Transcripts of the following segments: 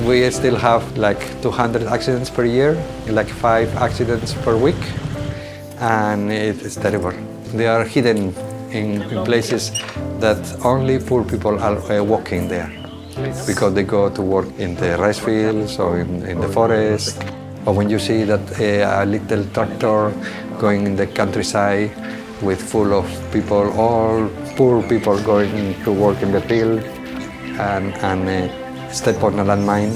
We still have like 200 accidents per year, like 5 accidents per week, and it's terrible. They are hidden in places that only poor people are walking there, because they go to work in the rice fields or in the forest. Or when you see that a little tractor going in the countryside with full of people, all poor people going to work in the field, and step on a landmine.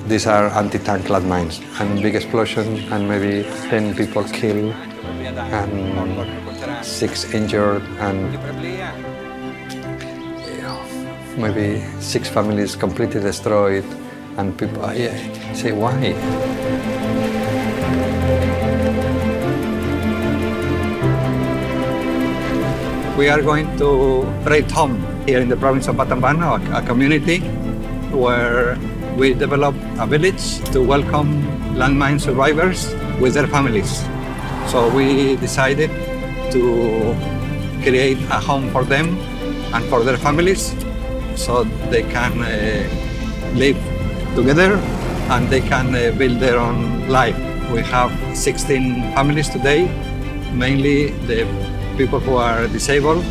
These are anti-tank landmines, and big explosion, and maybe 10 people killed, and 6 injured, and maybe 6 families completely destroyed, and people say, why? We are going to Prey Thom here in the province of Battambang, a community where we develop a village to welcome landmine survivors with their families. So we decided to create a home for them and for their families, so they can live together and they can build their own life. We have 16 families today, mainly the people who are disabled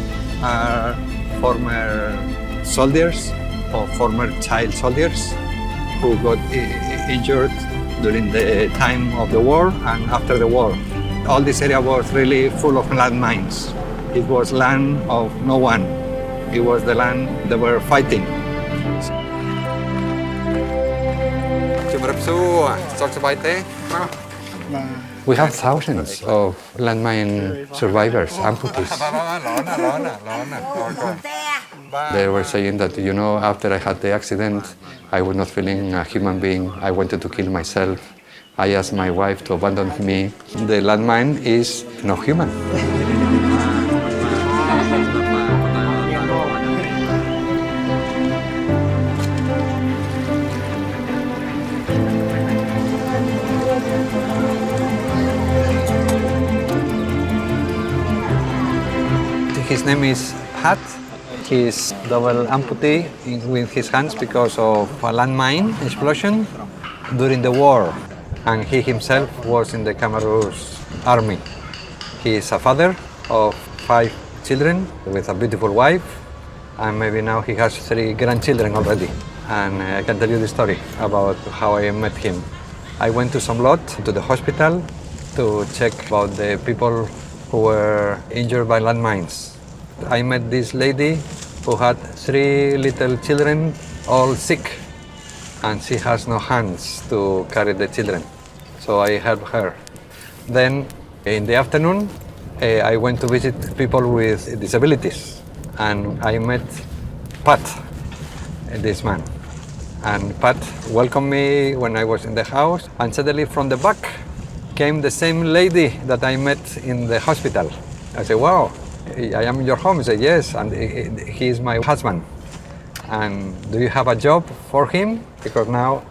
are former soldiers or former child soldiers who got injured during the time of the war and after the war. All this area was really full of landmines. It was land of no one. It was the land they were fighting. We have thousands of landmine survivors, amputees. They were saying that, after I had the accident, I was not feeling a human being. I wanted to kill myself. I asked my wife to abandon me. The landmine is not human. His name is Pat. He's double amputee with his hands because of a landmine explosion during the war. And he himself was in the Cameroon's army. He is a father of 5 children with a beautiful wife. And maybe now he has 3 grandchildren already. And I can tell you the story about how I met him. I went to Somlot, to the hospital, to check about the people who were injured by landmines. I met this lady who had 3 little children, all sick, and she has no hands to carry the children. So I helped her. Then in the afternoon, I went to visit people with disabilities, and I met Pat, this man. And Pat welcomed me when I was in the house, and suddenly from the back came the same lady that I met in the hospital. I said, wow, I am in your home. He said, yes, and he is my husband. And do you have a job for him? Because now,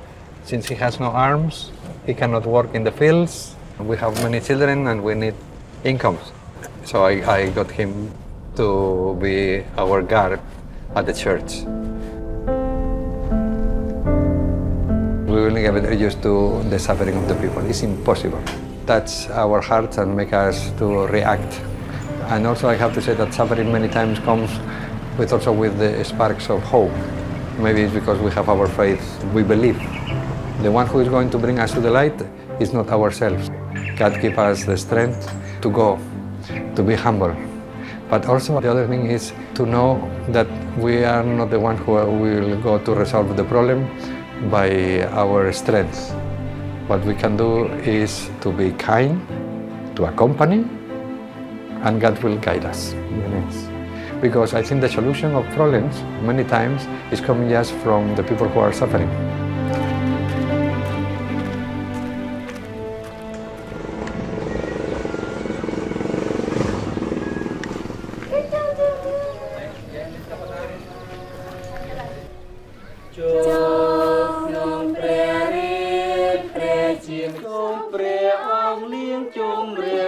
since he has no arms, he cannot work in the fields. We have many children and we need incomes. So I got him to be our guard at the church. We will never get used to the suffering of the people. It's impossible. Touch our hearts and make us to react. And also I have to say that suffering many times comes with the sparks of hope. Maybe it's because we have our faith, we believe. The one who is going to bring us to the light is not ourselves. God gives us the strength to go, to be humble. But also the other thing is to know that we are not the one who will go to resolve the problem by our strength. What we can do is to be kind, to accompany, and God will guide us. Because I think the solution of problems many times is coming just from the people who are suffering.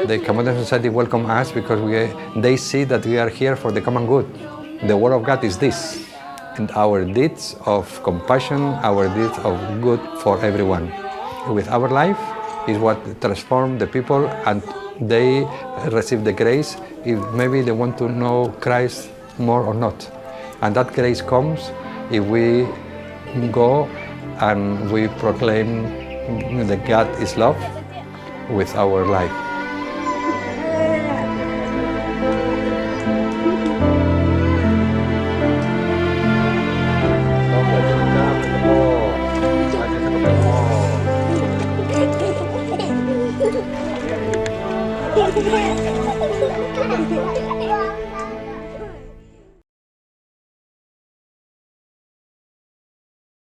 The Cambodian society welcomes us because they see that we are here for the common good. The word of God is this. and our deeds of compassion, our deeds of good for everyone. With our life is what transforms the people, and they receive the grace if maybe they want to know Christ more or not. And that grace comes if we go and we proclaim that God is love with our life. Yeah.